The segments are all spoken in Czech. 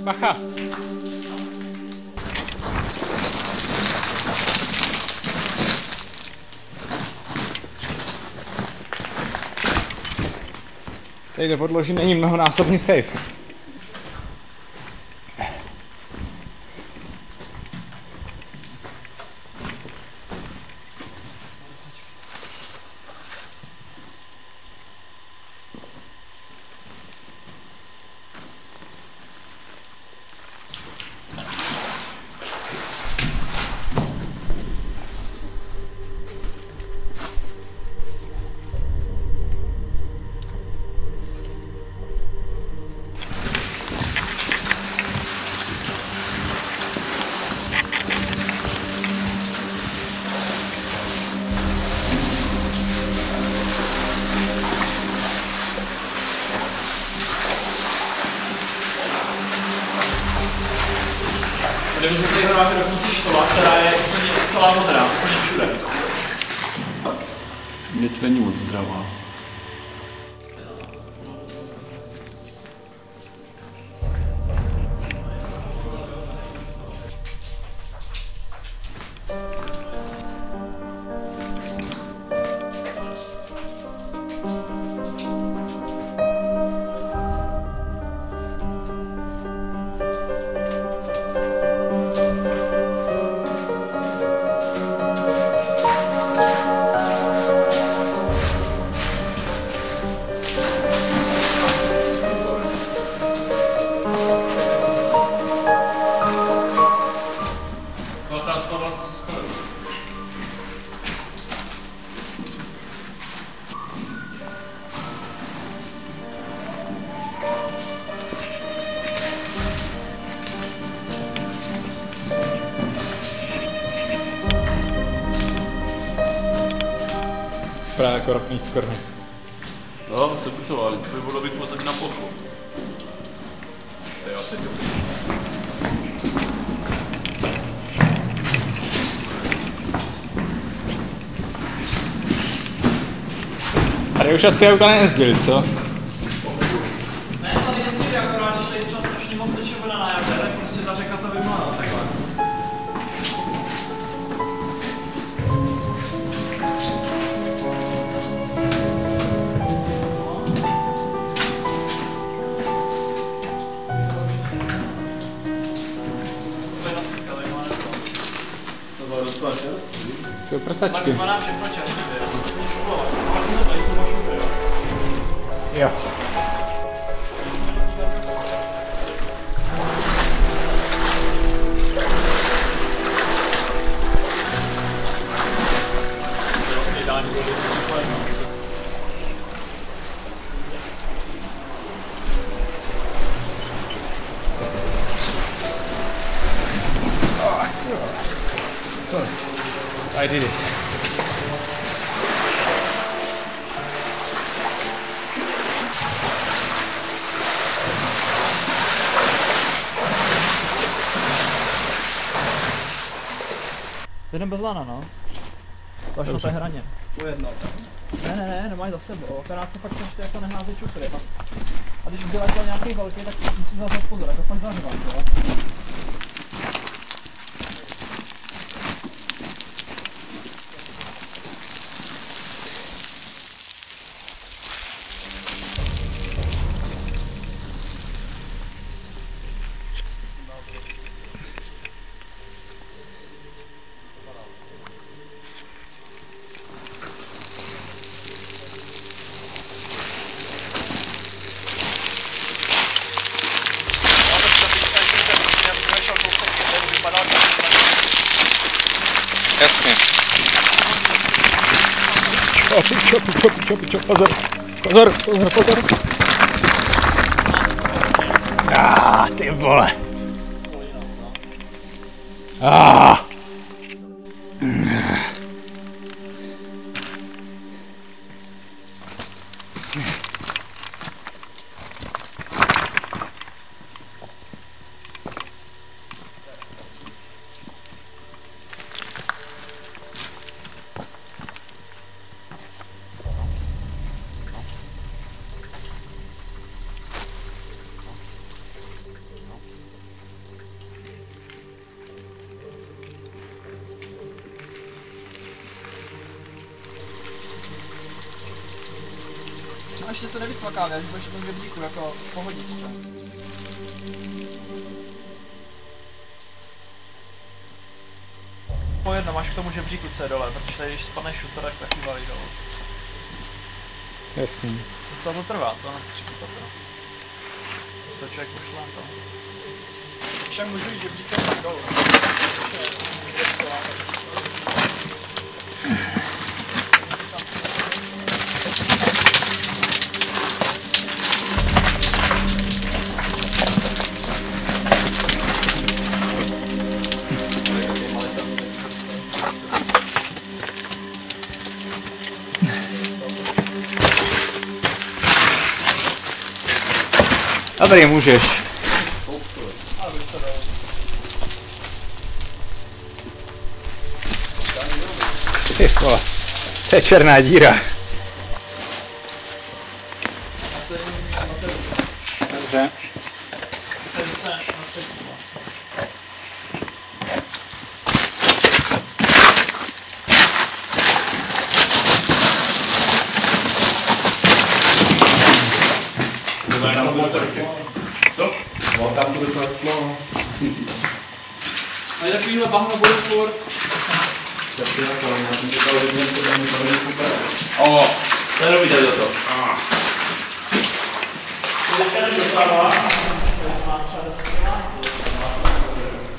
Bacha! Tady to podloží není mnohonásobný safe. Tady můžeme tady hledáme dokonce štola, která je úplně celá modrá, úplně všude. Věc není moc zdravá. Právě jako ropný skvrny. No, to by to, ale to by bylo být mozek na plochu. Jo, teď jo. Tady už asi auta nejezdili, co? Ne, tady jezdili akorát, když tady třeba strašně moc teče voda na jaře, tak prostě ta řeka to vymlá, takhle. To bylo docela čerstvý. Jsou prsačky. Má nám všechno čerstvě. Jo. Vlastně ideální bylo So, I did it. Jdem bez lana, no. To až na té hraně. Ujednal. Ne, nemají za sebou, akorát se fakt ještě jako nehází čukry. A když by letěl nějaký velký, tak musím zase pozor, jako fakt zařvat, jo. Jasně. Čopi, pozor. Pozor. Ty vole. ještě se nevycvakávě, až budeš v tom žebříku jako pohodička. Po jednom máš k tomu žebříku, co je dole, protože tady, když spadneš šuter, tak taky valí dolů. Jasný. Docela to trvá, co na 3 kilometry. To se člověk pošle to. Však můžu jít žebříkem tak dolů. Dobrý, můžeš. Ty vole, to je černá díra. Dobře. Co? No, tam to vypadlo. Ale takovýhle bahno bude furt. O, to je dobrý tady za to.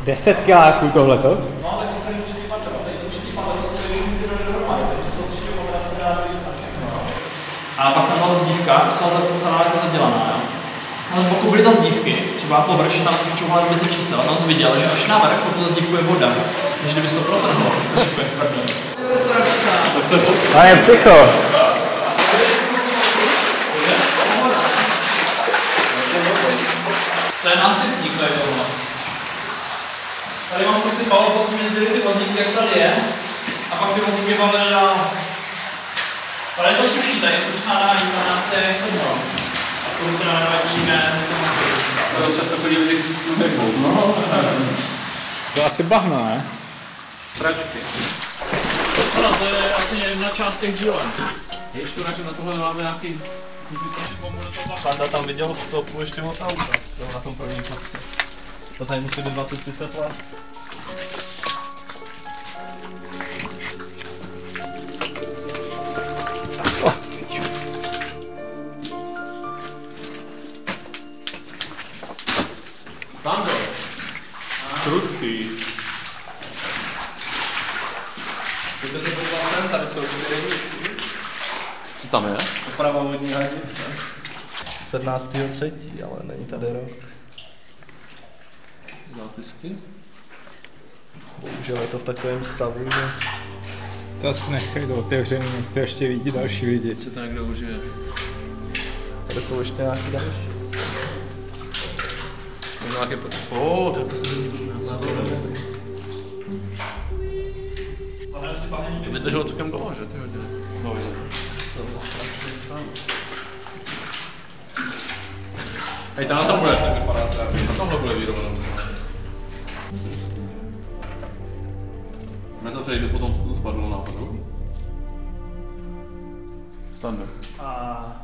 Deset kiláků tohleto? No, tak si jsem určitý patro. Tady určitý patro jsou ty dohromady, takže jsou určitě poměra se dá vyjít. A pak tam byla zdívka, celá je to zadělaná, jo. No z boku byly zase dívky, třeba povrch, tam čouhala 10 čísel, a tam jsi viděl, že až na vrch pod to zdívku je voda. Takže kdyby se to protrhlo, to je úplně tvrdé. Tak co to? To je psycho. To je násypník, tady tohle. Tady mám se sypalo, potom jezdili ty vozíky, jak tady je. A pak ty vozíky valily na... Ale to suší, tady je slušná dálníka, nás tady jak sedlo. A tomu to nevadíme. To dost často chodí lidi, kteří si nebou. No, To asi bahno, ne? pračky. No, to je asi jedna část těch dílen. Je škoda, že na tohle máme nějaký... Standa tam viděl stopu ještě od auta, na tom prvním kapci. To tady musí být 20-30 let. Stando. Krutý. Pojďte se podívat sem, tady jsou Co tam je? oprava vodní hranice. 17.3., ale není tady rok. Zápisky. Bohužel je to v takovém stavu, že... To asi nechají do otevřený, to ještě vidí další lidi. Co to někdo užije? Tady jsou ještě nějaký další. Nějaké... O, to je poslední. Vydrželo celkem dlouho, že? Ty hodiny. No, hej, tam na tom bude, jak vypadá trávě. Na tomhle bude výroba musím. Nezatřeli by potom, co to spadlo náhodou. Standa. A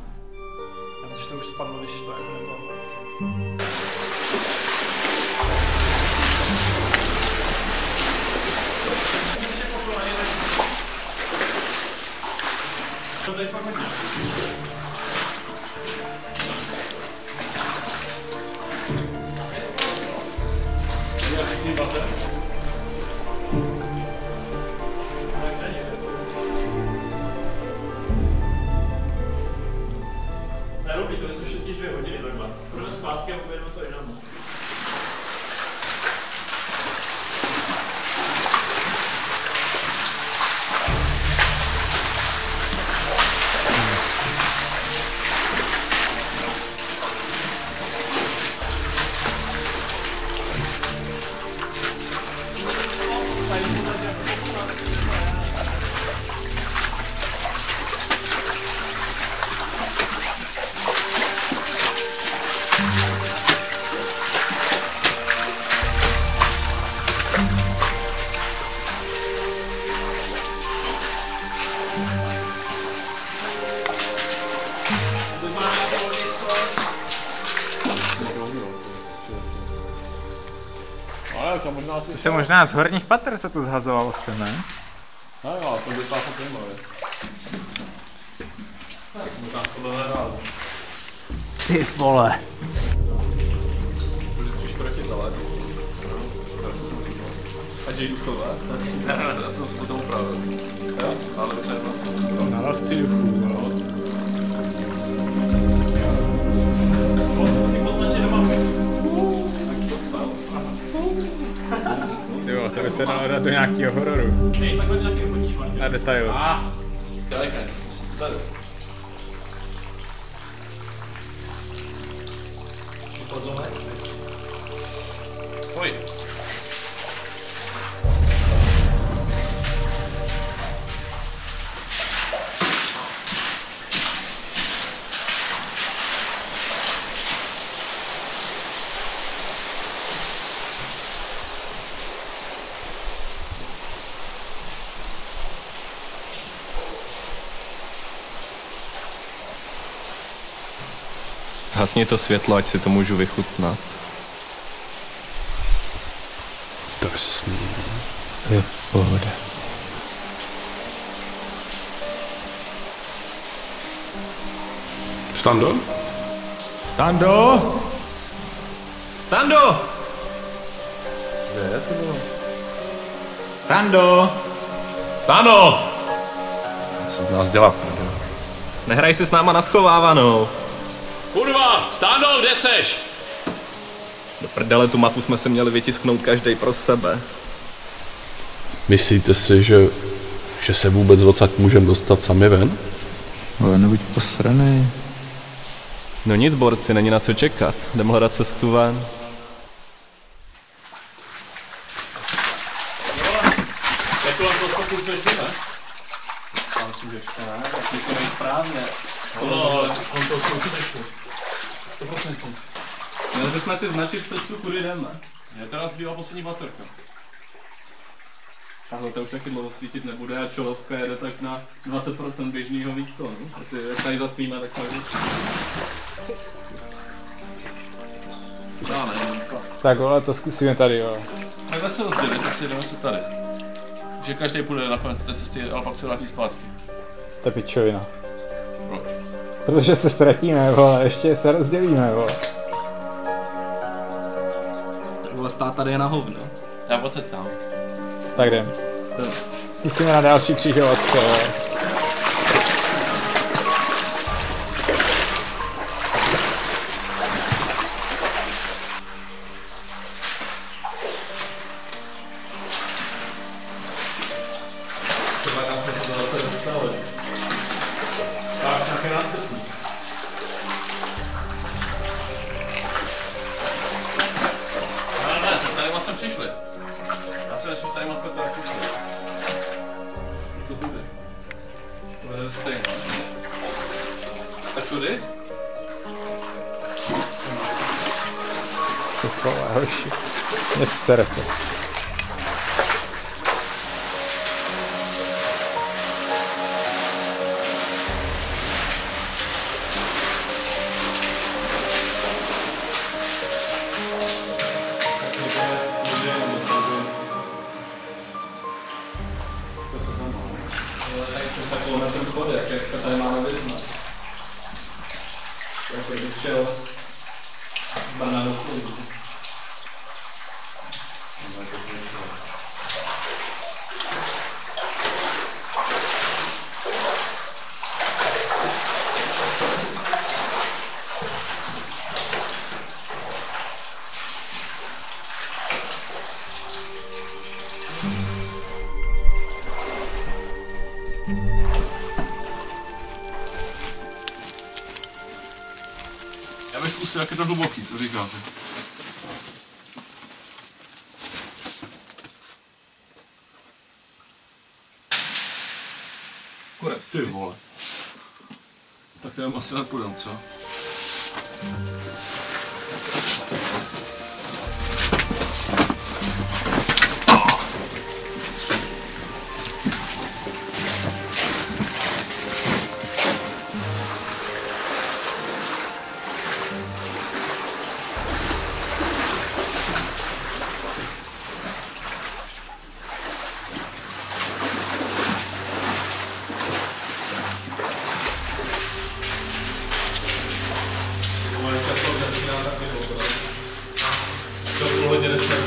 když to už spadlo, když to jako nebylo v akci. To je fakt hodně. Nerobí, to jsme všetky 2 hodiny doma. Půjdeme zpátky a pojedeme to jinam. Ale to možná asi... To se možná z horních pater se tu zhazovalo se, ne? No jo, to vypadá fakt zajímavě. Tak, možná tohle nedálo. Ty vole. Můžu spíš proti ale. Ať jej duchové? Ne, já jsem si potom upravil. Jo? Ale už neznám. Na lavci duchů, no. Musím poznat, že nemám. Tak co tam? Jo, to by se dalo dát do nějakého hororu. Hej, takhle nějaký chodíš, Martin. Na detail. Daleka, zkusím tady. Pojď. Hasni to světlo, ať si to můžu vychutnat. Drsný. Je v pohodě. Stando? Stando! Stando! Kde je to? Stando! Stando! Co z nás dělá? Nehraj si s náma na schovávanou. Kurva, Stando, kde seš? Do prdele, tu mapu jsme se měli vytisknout každý pro sebe. Myslíte si, že se vůbec odsaď můžeme dostat sami ven? Ale nebuď posranej. No nic, borci, není na co čekat. Jdem hledat cestu ven. Jak kolem toho stopu už běží, ne? Já myslím, že ještě ne, tak musíme jít správně. No, ale kolem toho stopu ještě. 100%. Měli bychom si značit cestu, kudy jdeme. Mě teda zbývá poslední baterka. Tahle to už taky dlouho svítit nebude a čelovka jede tak na 20% běžného výkonu. Asi jak tady zatmíme, tak jsme Já nevím. Tak vole, to zkusíme tady, jo. Takhle se rozdělit, asi jdeme se tady. Že každý půjde na konec té cesty, ale pak se vrátí zpátky. To je pičovina. Proč? Protože se ztratíme, vole, ještě se rozdělíme, vole. takhle stát tady je na hovno. Já odteď tam. Tak jdem. Zkusíme na další křižovatce, vole. Tady jsme přišli. Já si myslím, že tady jsme tady přišli. Co tudy? To je stejné. Tak tudy? Ty vole, hoši. Mě serete. Jak se tady máme vyznat. Takže bych chtěl banánu klizu. Já bych zkusil, jak je to hluboký, co říkáte? Kurev, Ty vole. Tak to jdem asi nepůjdem, co?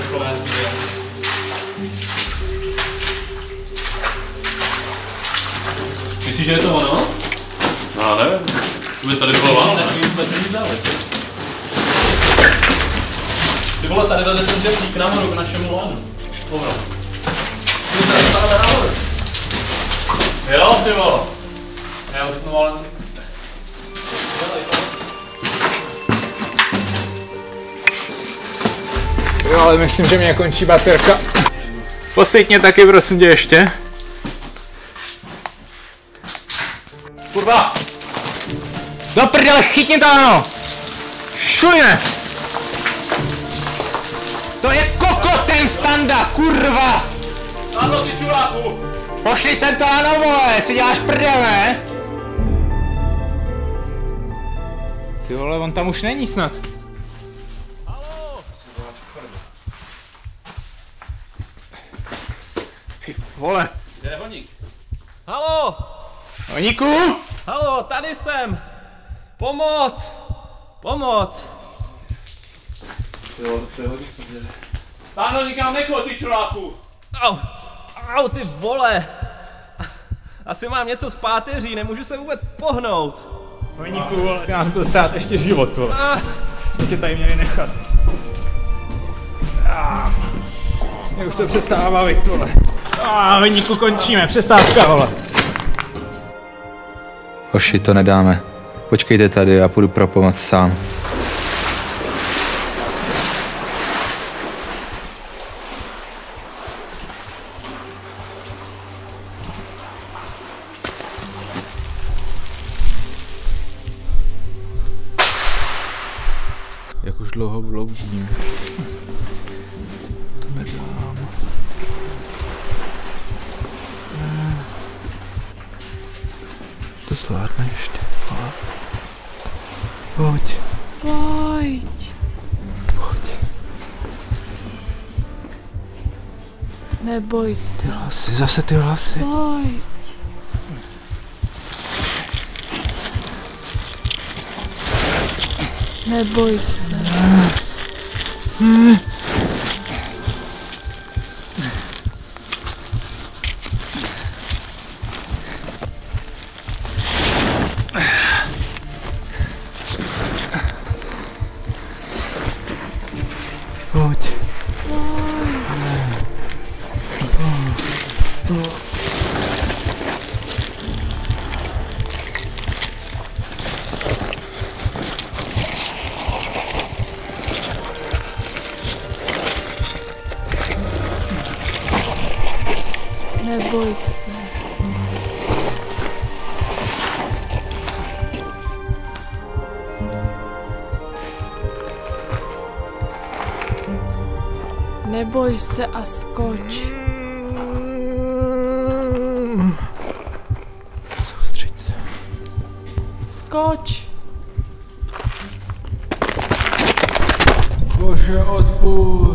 takové zvíře. Myslíš, že je to ono? No, já nevím. To by tady bylo vám. Ty vole, tady vede ten žebřík nahoru k našemu lanu. Dobro. My se dostaneme nahoru. Jo, ty vole. Já už jsem ale... Jo, ale myslím, že mě končí baterka. Posvítně taky, prosím tě, ještě. Kurva! Do prdele, chytni to, ano! Šujne! To je kokot ten Standa, kurva! Ano, ty čuráku! Pošli sem to, ano, vole, si děláš prdel, ne? Ty vole, on tam už není snad. Ty vole. Kde je Honík? Haló! Honíku! Haló, tady jsem! Pomoc! Pomoc! Stáno, nikam nechoď, ty čuráku! Au! Au, ty vole! Asi mám něco z páteří, nemůžu se vůbec pohnout. Honíku, vole, ty nás byl stát ještě život, vole. Jsme tě tady měli nechat. Mě už to přestává bavit, vole. Honíku, končíme, přestávka, vole. Hoši, to nedáme. Počkejte tady, já půjdu pro pomoc sám. Jak už dlouho bloudím. To nedám. To zvládne ještě. Pojď. Pojď. Pojď. Neboj se. Ty hlasy, zase ty hlasy. Pojď. Neboj se. Pojď. Neboj se. Neboj se a skoč. Soustřeď se. Skoč. Bože, odpůjď.